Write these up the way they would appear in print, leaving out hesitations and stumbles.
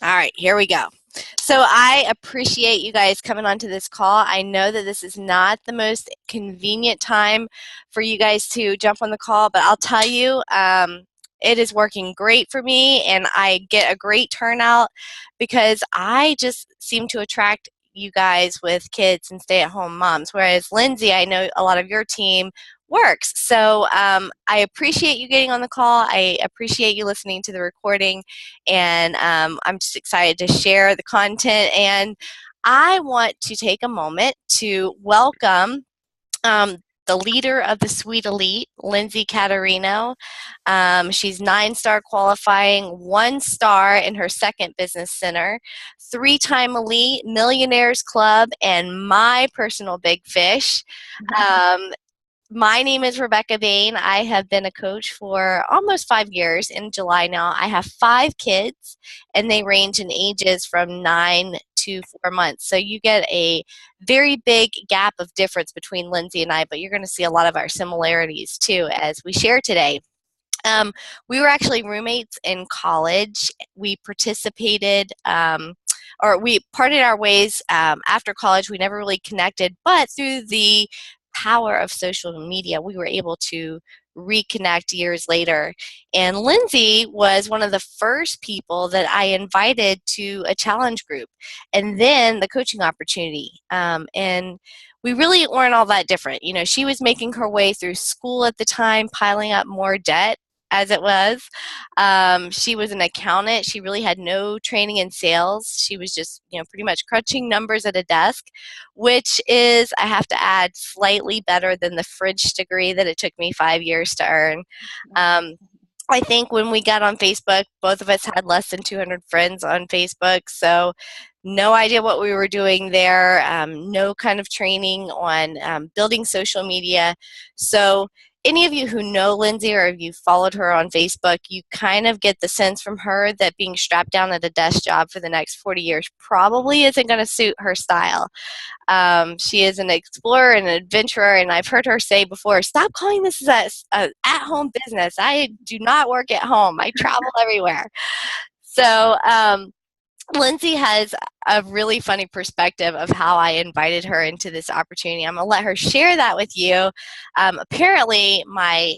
All right, here we go. So I appreciate you guys coming onto this call. I know that this is not the most convenient time for you guys to jump on the call, but I'll tell you, it is working great for me, and I get a great turnout because I just seem to attract you guys with kids and stay-at-home moms. Whereas Lindsay, I know a lot of your team works. So I appreciate you getting on the call. I appreciate you listening to the recording, and I'm just excited to share the content. And I want to take a moment to welcome um, the leader of the Sweet Elite, Lindsay Caterino. She's 9-star qualifying, 1 star in her second business center, 3-time elite, Millionaires Club, and my personal big fish. Um, my name is Rebecca Bain. I have been a coach for almost 5 years in July now. I have 5 kids, and they range in ages from 9 to 4 months. So you get a very big gap of difference between Lindsay and I, but you're going to see a lot of our similarities too as we share today. Um, we were actually roommates in college. We participated. Or we parted our ways after college. We never really connected, but through the power of social media, we were able to reconnect years later. And Lindsay was one of the first people that I invited to a challenge group and then the coaching opportunity. And we really weren't all that different. You know, she was making her way through school at the time, piling up more debt as it was. She was an accountant. She really had no training in sales. She was just, pretty much crunching numbers at a desk, which is, I have to add, slightly better than the fridge degree that it took me 5 years to earn. Um, I think when we got on Facebook, both of us had less than 200 friends on Facebook, so no idea what we were doing there, no kind of training on building social media. So any of you who know Lindsay or if you followed her on Facebook, you kind of get the sense from her that being strapped down at a desk job for the next 40 years probably isn't going to suit her style. She is an explorer and an adventurer, and I've heard her say before, stop calling this a at-home business. I do not work at home. I travel everywhere. So Lindsay has a really funny perspective of how I invited her into this opportunity. I'm going to let her share that with you. Apparently, my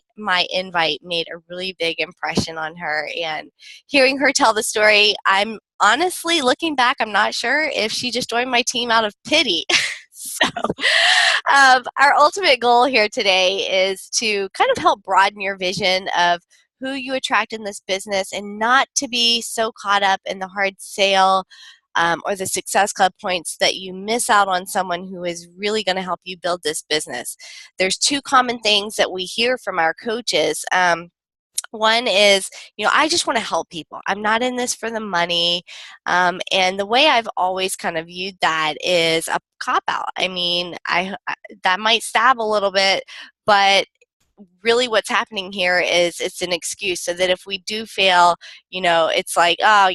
invite made a really big impression on her, and hearing her tell the story, I'm honestly looking back, I'm not sure if she just joined my team out of pity. So, our ultimate goal here today is to kind of help broaden your vision of who you attract in this business and not to be so caught up in the hard sale or the success club points that you miss out on someone who is really going to help you build this business. There's 2 common things that we hear from our coaches. One is, I just want to help people. I'm not in this for the money. And the way I've always kind of viewed that is a cop out. I mean, that might stab a little bit, but really what's happening here is it's an excuse so that if we do fail, it's like, oh,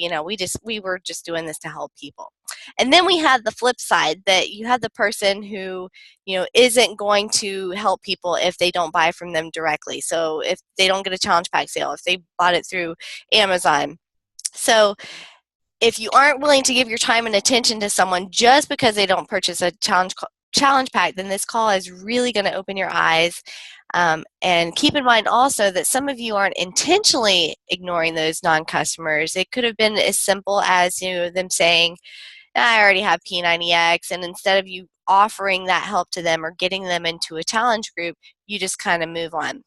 we were just doing this to help people. And then we have the flip side that you have the person who, isn't going to help people if they don't buy from them directly. So if they don't get a challenge pack sale, if they bought it through Amazon. So if you aren't willing to give your time and attention to someone just because they don't purchase a challenge pack, then this call is really going to open your eyes. And keep in mind also that some of you aren't intentionally ignoring those non-customers. It could have been as simple as them saying, I already have P90X, and instead of you offering that help to them or getting them into a challenge group, you just kind of move on.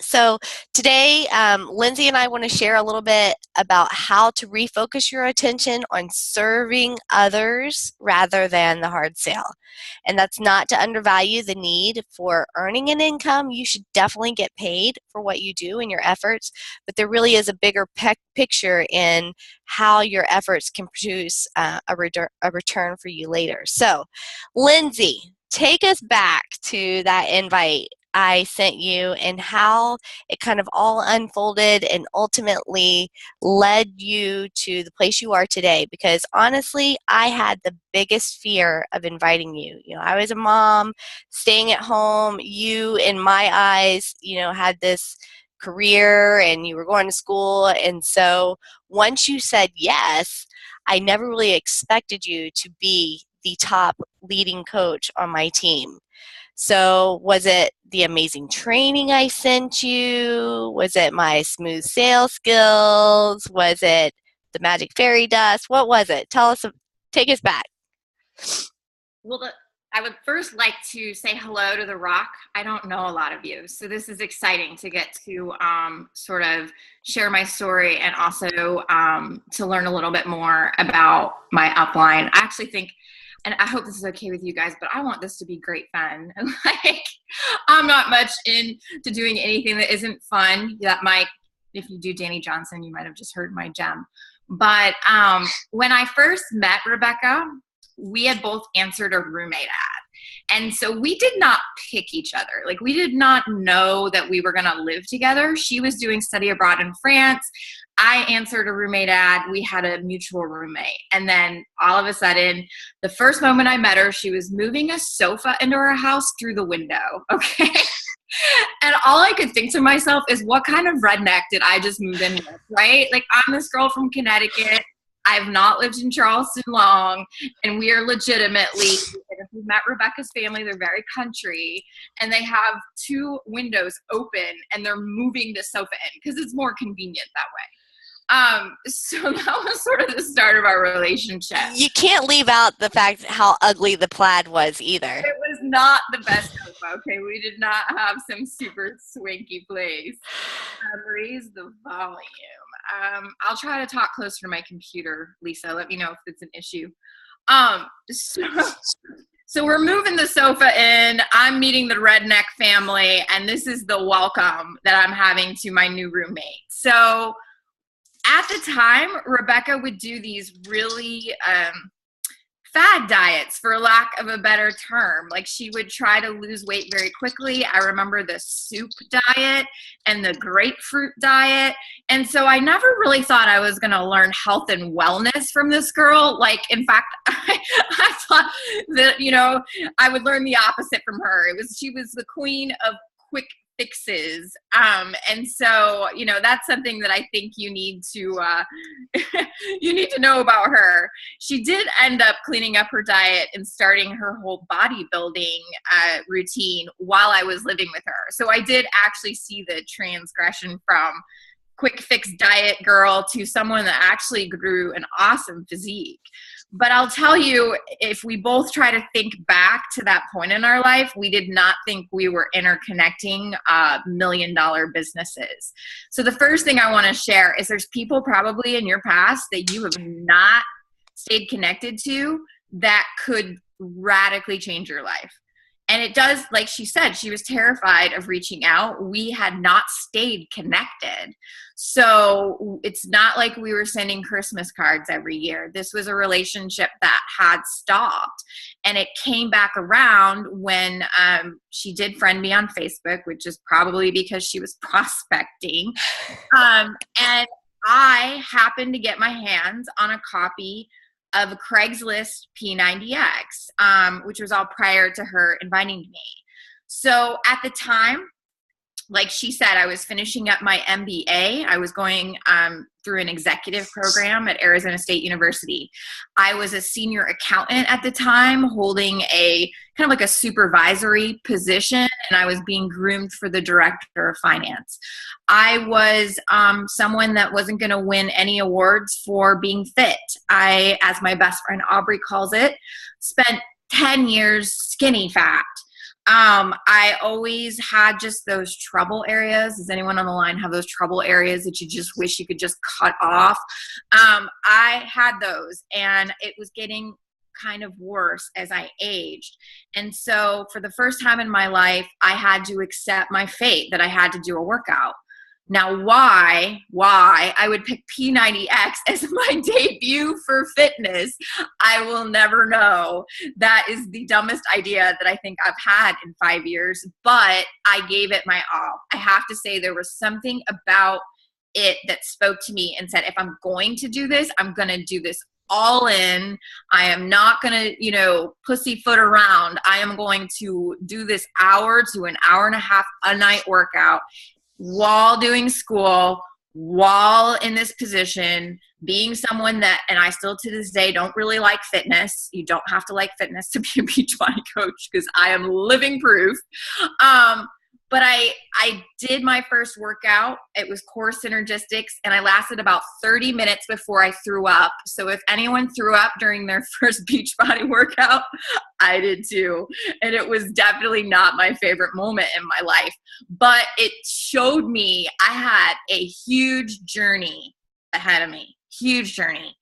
So today, Lindsay and I want to share a little bit about how to refocus your attention on serving others rather than the hard sale. And that's not to undervalue the need for earning an income. You should definitely get paid for what you do and your efforts, but there really is a bigger picture in how your efforts can produce a return for you later. So, Lindsay, take us back to that invite I sent you and how it kind of all unfolded and ultimately led you to the place you are today. Because honestly, I had the biggest fear of inviting you. I was a mom staying at home. You, in my eyes, had this career and you were going to school. And so once you said yes, I never really expected you to be the top leading coach on my team. So was it the amazing training I sent you? Was it my smooth sales skills? Was it the magic fairy dust? What was it? Tell us, take us back. Well, I would first like to say hello to The Rock. I don't know a lot of you, so this is exciting to get to sort of share my story and also to learn a little bit more about my upline. I actually think, and I hope this is okay with you guys, but I want this to be great fun. Like, I'm not much into doing anything that isn't fun. That might, if you do Danny Johnson, you might have just heard my gem. But when I first met Rebecca, we had both answered a roommate ad. And so we did not pick each other. Like, we did not know that we were going to live together. She was doing study abroad in France. I answered a roommate ad. We had a mutual roommate. And then all of a sudden, the first moment I met her, she was moving a sofa into her house through the window. Okay. And all I could think to myself is, what kind of redneck did I just move in with, right? Like, I'm this girl from Connecticut. I've not lived in Charleston long, and we are legitimately, if you've met Rebecca's family, they're very country, and they have 2 windows open, and they're moving the sofa in because it's more convenient that way. So that was sort of the start of our relationship. You can't leave out the fact how ugly the plaid was either. It was not the best sofa, okay? We did not have some super swanky place. Raise the volume. I'll try to talk closer to my computer, Lisa. Let me know if it's an issue. So we're moving the sofa in. I'm meeting the redneck family, and this is the welcome that I'm having to my new roommate. So at the time, Rebecca would do these really fad diets, for lack of a better term. Like, she would try to lose weight very quickly. I remember the soup diet and the grapefruit diet. And so I never really thought I was going to learn health and wellness from this girl. Like, in fact, I thought that, you know, I would learn the opposite from her. She was the queen of quick fixes. And so, you know, that's something that I think you need to know about her. She did end up cleaning up her diet and starting her whole bodybuilding routine while I was living with her. So I did actually see the transgression from quick fix diet girl to someone that actually grew an awesome physique. But I'll tell you, if we both try to think back to that point in our life, we did not think we were interconnecting million-dollar businesses. So the first thing I want to share is there's people probably in your past that you have not stayed connected to that could radically change your life. And it does, like she said, she was terrified of reaching out. We had not stayed connected. So it's not like we were sending Christmas cards every year. This was a relationship that had stopped. And it came back around when she did friend me on Facebook, which is probably because she was prospecting. And I happened to get my hands on a copy of Craigslist P90X, which was all prior to her inviting me. So at the time, like she said, I was finishing up my MBA. I was going through an executive program at Arizona State University. I was a senior accountant at the time, holding a kind of like a supervisory position, and I was being groomed for the director of finance. I was someone that wasn't going to win any awards for being fit. I, as my best friend Aubrey calls it, spent 10 years skinny fat. I always had just those trouble areas. Does anyone on the line have those trouble areas that you just wish you could just cut off? I had those, and it was getting kind of worse as I aged. And so for the first time in my life, I had to accept my fate that I had to do a workout. Now, why I would pick P90X as my debut for fitness, I will never know. That is the dumbest idea that I think I've had in 5 years, but I gave it my all. I have to say there was something about it that spoke to me and said, if I'm going to do this, I'm going to do this all in. I am not going to, pussyfoot around. I am going to do this hour to an hour and a half a night workout while doing school, while in this position, being someone that, and I still to this day don't really like fitness. You don't have to like fitness to be a Beachbody coach, because I am living proof. But I did my first workout. It was core synergistics, and I lasted about 30 minutes before I threw up. So if anyone threw up during their first Beachbody workout, I did too. And it was definitely not my favorite moment in my life. But it showed me I had a huge journey ahead of me. Huge journey.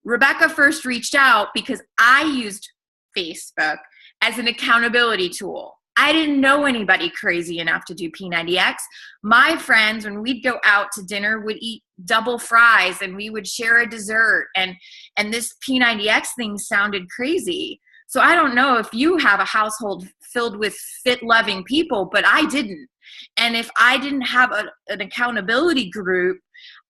Rebecca first reached out because I used Facebook as an accountability tool. I didn't know anybody crazy enough to do P90X. My friends, when we'd go out to dinner, would eat double fries and we would share a dessert. And this P90X thing sounded crazy. So I don't know if you have a household filled with fit-loving people, but I didn't. And if I didn't have an accountability group,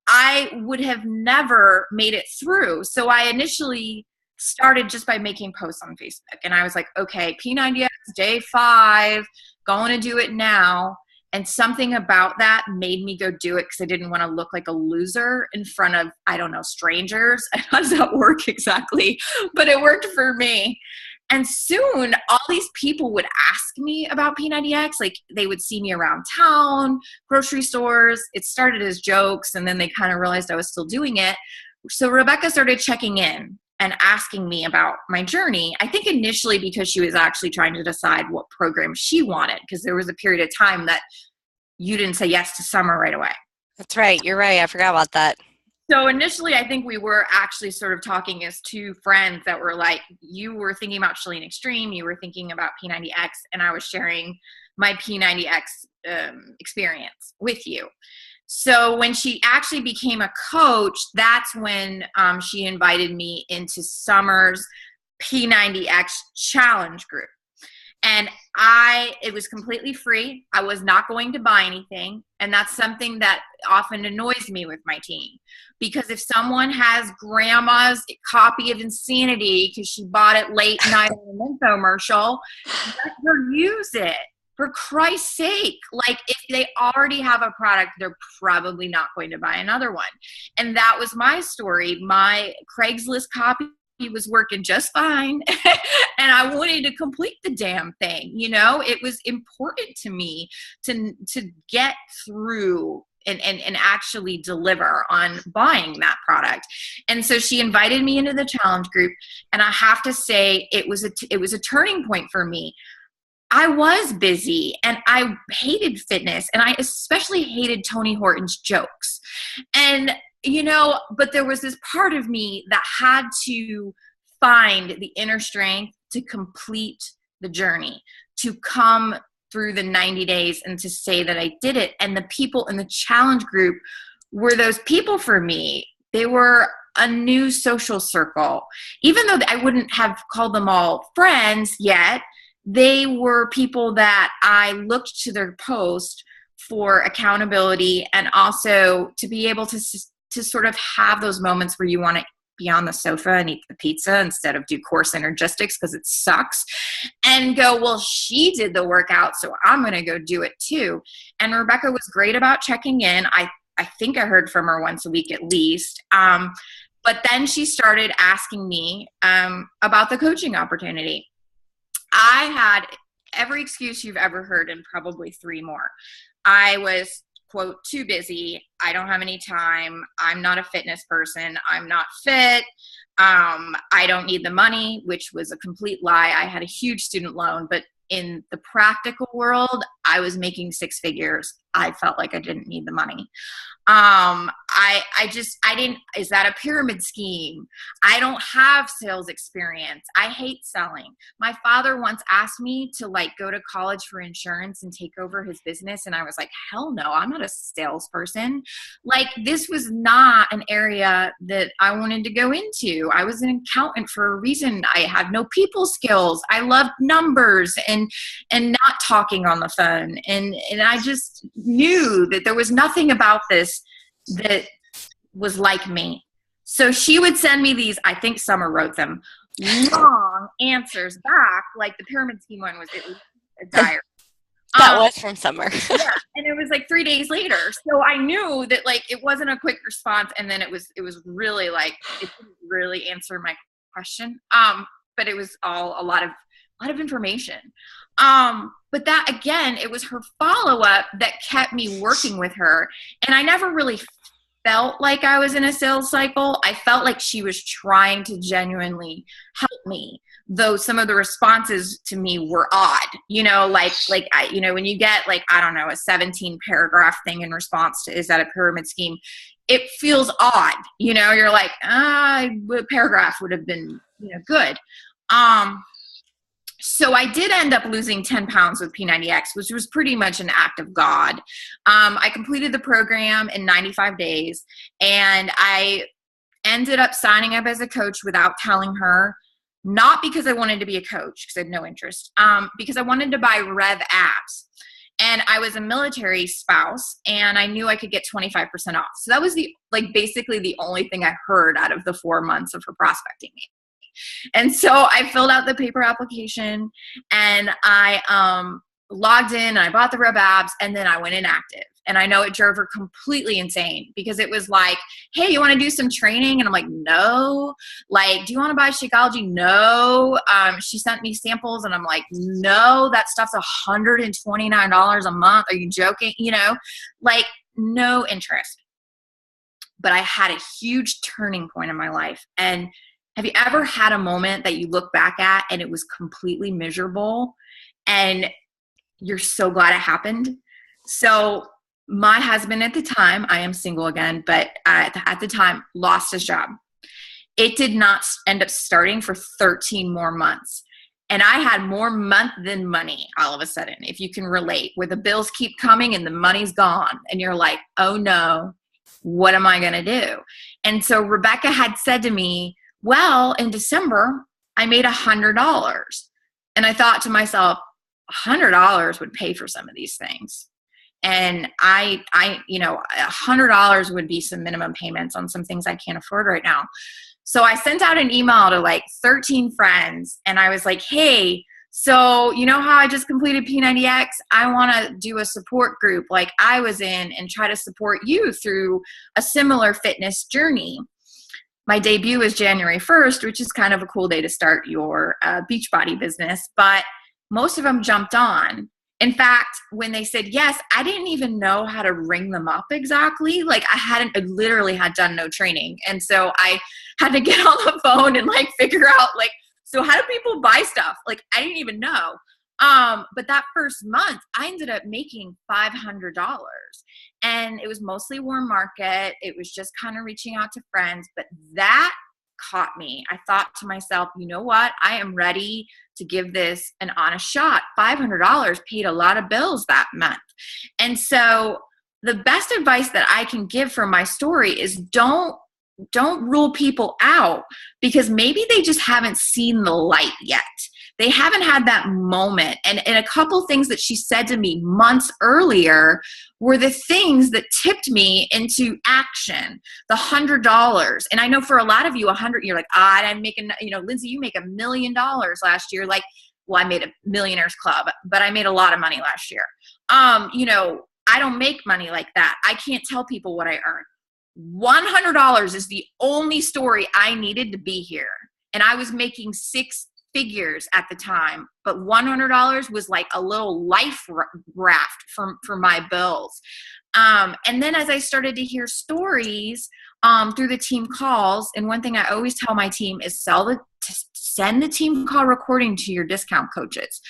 I would have never made it through. So I initially started just by making posts on Facebook. And I was like, okay, P90X, day 5, going to do it now. And something about that made me go do it because I didn't want to look like a loser in front of, I don't know, strangers. How does that work exactly? But it worked for me. And soon all these people would ask me about P90X. Like they would see me around town, grocery stores. It started as jokes, and then they kind of realized I was still doing it. So Rebecca started checking in and asking me about my journey. I think initially because she was actually trying to decide what program she wanted, because there was a period of time that you didn't say yes to Summer right away. That's right. You're right. I forgot about that. So initially, I think we were actually sort of talking as two friends that were like, you were thinking about Chalene Extreme, you were thinking about P90X, and I was sharing my P90X experience with you. So when she actually became a coach, that's when she invited me into Summer's P90X challenge group. And it was completely free. I was not going to buy anything. And that's something that often annoys me with my team. Because if someone has grandma's copy of Insanity because she bought it late night on an infomercial, let her use it. For Christ's sake, like if they already have a product, they're probably not going to buy another one. And that was my story. My Craigslist copy was working just fine. And I wanted to complete the damn thing. You know, it was important to me to get through and actually deliver on buying that product. And so she invited me into the challenge group. And I have to say, it was a turning point for me. I was busy and I hated fitness, and I especially hated Tony Horton's jokes. And, you know, but there was this part of me that had to find the inner strength to complete the journey, to come through the 90 days and to say that I did it. And the people in the challenge group were those people for me. They were a new social circle. Even though I wouldn't have called them all friends yet, they were people that I looked to their post for accountability, and also to be able to sort of have those moments where you want to be on the sofa and eat the pizza instead of do core synergistics because it sucks, and go, well, she did the workout, so I'm going to go do it too. And Rebecca was great about checking in. I think I heard from her once a week at least. But then she started asking me about the coaching opportunity. I had every excuse you've ever heard and probably 3 more. I was, quote, too busy. I don't have any time. I'm not a fitness person. I'm not fit. I don't need the money, which was a complete lie. I had a huge student loan, but in the practical world, I was making 6 figures. I felt like I didn't need the money. I didn't, is that a pyramid scheme? I don't have sales experience. I hate selling. My father once asked me to go to college for insurance and take over his business. And I was like, hell no, I'm not a salesperson. This was not an area that I wanted to go into. I was an accountant for a reason. I had no people skills. I loved numbers and not talking on the phone. And I just knew that there was nothing about this that was like me. So she would send me these, I think Summer wrote them, long answers back, like the pyramid scheme one was at least a diary. That was from Summer. Yeah, and it was like 3 days later. So I knew that like it wasn't a quick response, and then it was really like it didn't really answer my question. But it was all a lot of information. But that again, it was her follow-up that kept me working with her. And I never really felt like I was in a sales cycle. I felt like she was trying to genuinely help me, though some of the responses to me were odd, like when you get like, I don't know, a 17 paragraph thing in response to, is that a pyramid scheme? It feels odd, you're like, a paragraph would have been, good. So I did end up losing 10 pounds with P90X, which was pretty much an act of God. I completed the program in 95 days, and I ended up signing up as a coach without telling her, not because I wanted to be a coach, because I had no interest, because I wanted to buy Rev apps. And I was a military spouse, and I knew I could get 25% off. So that was basically the only thing I heard out of the 4 months of her prospecting me. And so I filled out the paper application, and I logged in, and I bought the Rev apps, and then I went inactive. And I know it drove her completely insane, because it was like, hey, you want to do some training? And I'm like, no. Like, do you want to buy Shakeology? No. She sent me samples, and I'm like, no, that stuff's $129 a month. Are you joking? Like, no interest. But I had a huge turning point in my life. And have you ever had a moment that you look back at and it was completely miserable and you're so glad it happened? So my husband at the time, I am single again, but at the time lost his job. It did not end up starting for 13 more months. And I had more month than money all of a sudden, if you can relate, where the bills keep coming and the money's gone. And you're like, oh no, what am I going to do? And so Rebecca had said to me, well, in December, I made $100. And I thought to myself, $100 would pay for some of these things. And $100 would be some minimum payments on some things I can't afford right now. So I sent out an email to like 13 friends, and I was like, hey, so you know how I just completed P90X? I want to do a support group like I was in and try to support you through a similar fitness journey. My debut is January 1st, which is kind of a cool day to start your Beachbody business, but most of them jumped on. In fact, when they said yes, I didn't even know how to ring them up exactly. Like I literally had done no training. And so I had to get on the phone and like figure out like, so how do people buy stuff? Like I didn't even know. But that first month I ended up making $500, and it was mostly warm market. It was just kind of reaching out to friends, but that caught me. I thought to myself, you know what? I am ready to give this an honest shot. $500 paid a lot of bills that month. And so the best advice that I can give from my story is don't rule people out, because maybe they just haven't seen the light yet. They haven't had that moment. And a couple things that she said to me months earlier were the things that tipped me into action. The $100. And I know for a lot of you, 100, you're like, I didn't make Lindsay, you make $1 million last year. Like, well, I made a Millionaires Club, but I made a lot of money last year. I don't make money like that. I can't tell people what I earn. $100 is the only story I needed to be here. And I was making 6 figures at the time, but $100 was like a little life raft for my bills. And then as I started to hear stories through the team calls, and one thing I always tell my team is send the team call recording to your discount coaches,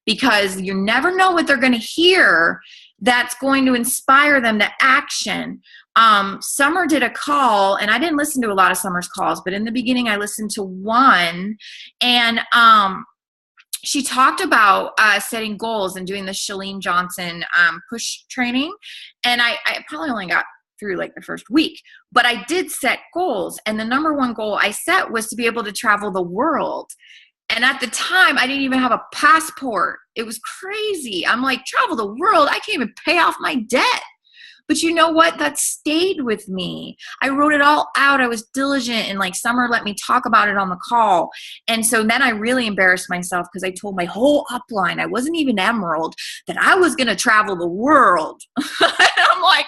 because you never know what they're going to hear that's going to inspire them to action. Summer did a call, and I didn't listen to a lot of Summer's calls, but in the beginning I listened to one, and she talked about setting goals and doing the Chalene Johnson push training. And I probably only got through like the first week, but I did set goals. And the number one goal I set was to be able to travel the world. And at the time, I didn't even have a passport. It was crazy. I'm like, travel the world? I can't even pay off my debt. But you know what? That stayed with me. I wrote it all out. I was diligent, and like Summer let me talk about it on the call. And so then I really embarrassed myself because I told my whole upline, I wasn't even Emerald, that I was going to travel the world. And I'm like,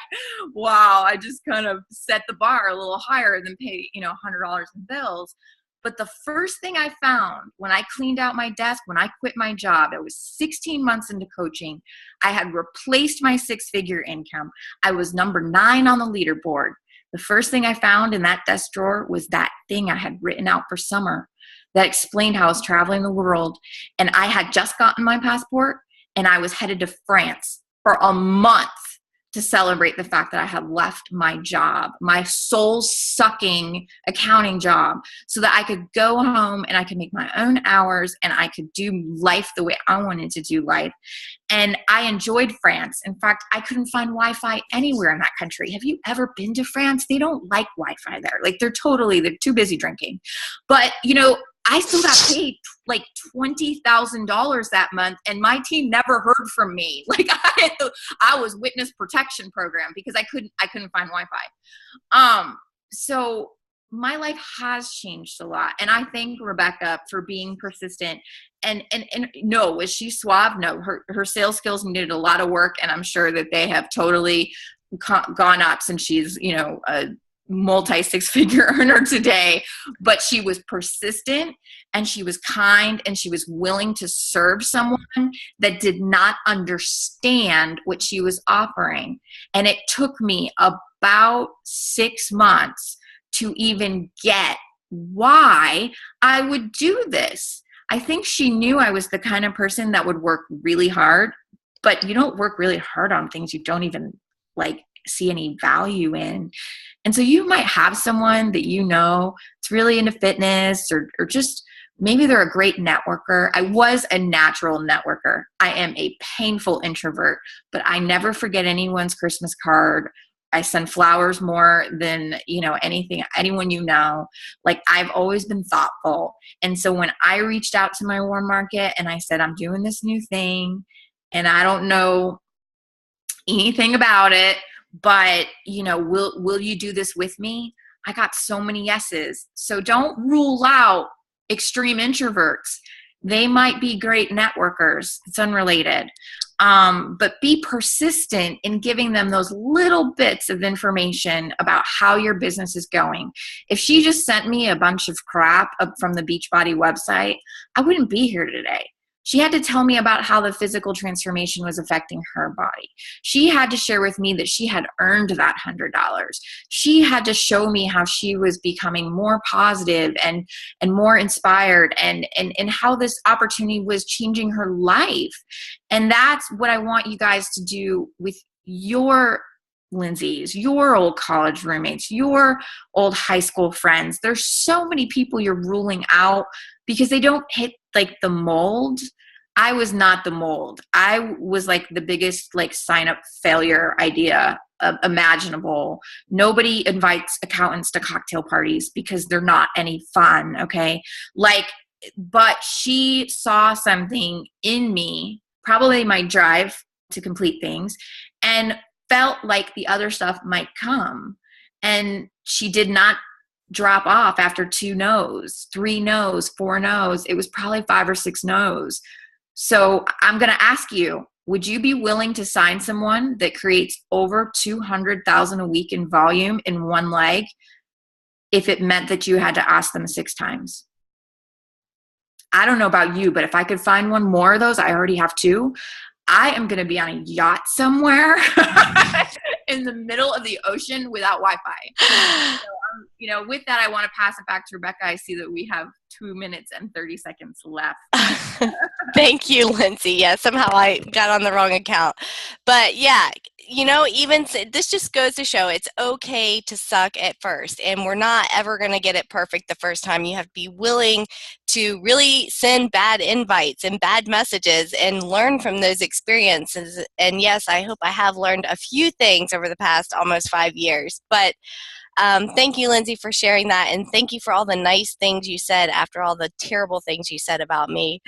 wow, I just kind of set the bar a little higher than pay, $100 in bills. But the first thing I found when I cleaned out my desk, when I quit my job, it was 16 months into coaching. I had replaced my 6-figure income. I was number 9 on the leaderboard. The first thing I found in that desk drawer was that thing I had written out for Summer that explained how I was traveling the world. And I had just gotten my passport, and I was headed to France for a month to celebrate the fact that I had left my job, my soul-sucking accounting job, so that I could go home and I could make my own hours and I could do life the way I wanted to do life. And I enjoyed France. In fact, I couldn't find Wi-Fi anywhere in that country. Have you ever been to France? They don't like Wi-Fi there. Like they're too busy drinking. But, I still got paid like $20,000 that month, and my team never heard from me. Like I was witness protection program because I couldn't find Wi-Fi. So my life has changed a lot, and I thank Rebecca for being persistent. And no, was she suave? No, her sales skills needed a lot of work, and I'm sure that they have totally gone up since she's a multi-6-figure earner today. But she was persistent, and she was kind, and she was willing to serve someone that did not understand what she was offering. And it took me about 6 months to even get why I would do this. I think she knew I was the kind of person that would work really hard, but you don't work really hard on things you don't even see any value in. And so you might have someone that it's really into fitness, or just maybe they're a great networker. I was a natural networker. I am a painful introvert, but I never forget anyone's Christmas card. I send flowers more than, anyone Like I've always been thoughtful. And so when I reached out to my warm market and I said, I'm doing this new thing and I don't know anything about it, but will you do this with me? I got so many yeses. So don't rule out extreme introverts. They might be great networkers. It's unrelated. But be persistent in giving them those little bits of information about how your business is going. If she just sent me a bunch of crap from the Beachbody website, I wouldn't be here today. She had to tell me about how the physical transformation was affecting her body. She had to share with me that she had earned that $100. She had to show me how she was becoming more positive and more inspired, and how this opportunity was changing her life. And that's what I want you guys to do with your Lindsay's, your old college roommates, your old high school friends. There's so many people you're ruling out because they don't hit the mold. I was not the mold. I was the biggest sign up failure idea imaginable. Nobody invites accountants to cocktail parties because they're not any fun. Okay. But she saw something in me, probably my drive to complete things, and felt like the other stuff might come. And she did not drop off after 2 no's, 3 no's, 4 no's. It was probably 5 or 6 no's. So I'm going to ask you, would you be willing to sign someone that creates over 200,000 a week in volume in one leg if it meant that you had to ask them 6 times? I don't know about you, but if I could find one more of those, I already have 2. I am going to be on a yacht somewhere in the middle of the ocean without Wi-Fi. So, with that, I want to pass it back to Rebecca. I see that we have 2 minutes and 30 seconds left. Thank you, Lindsay. Yeah, somehow I got on the wrong account. But yeah, this just goes to show it's okay to suck at first, and we're not ever going to get it perfect the first time. You have to be willing to really send bad invites and bad messages and learn from those experiences. And yes, I hope I have learned a few things over the past almost 5 years. But thank you, Lindsay, for sharing that, and thank you for all the nice things you said after all the terrible things you said about me.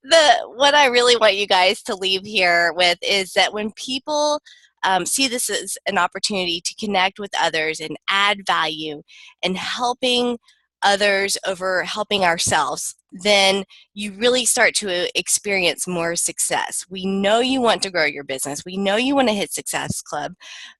What I really want you guys to leave here with is that when people see this as an opportunity to connect with others and add value and helping others over helping ourselves, then you really start to experience more success. We know you want to grow your business. We know you want to hit Success Club,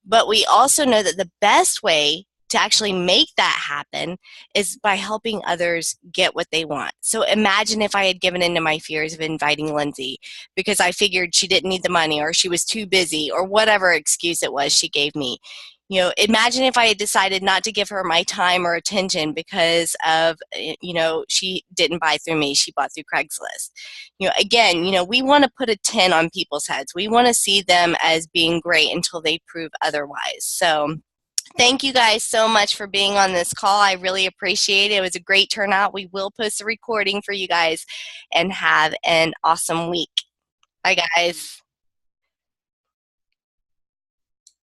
but we also know that the best way to actually make that happen is by helping others get what they want. So imagine if I had given in to my fears of inviting Lindsay because I figured she didn't need the money or she was too busy or whatever excuse it was she gave me. Imagine if I had decided not to give her my time or attention because of, she didn't buy through me, she bought through Craigslist. Again, we want to put a 10 on people's heads. We want to see them as being great until they prove otherwise. So thank you guys so much for being on this call. I really appreciate it. It was a great turnout. We will post a recording for you guys and have an awesome week. Bye, guys.